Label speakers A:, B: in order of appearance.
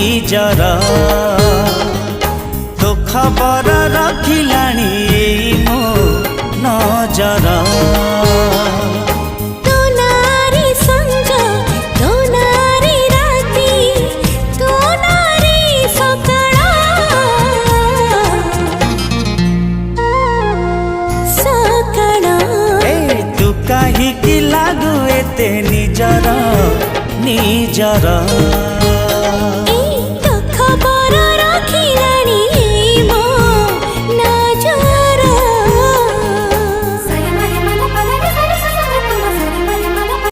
A: निजर तो खबर रखिलाणी मो नजर
B: तो नारी संज तो नारी राती तो नारी सकाळ सकाळ
A: तू काहीकि लागू एते निजर निजर।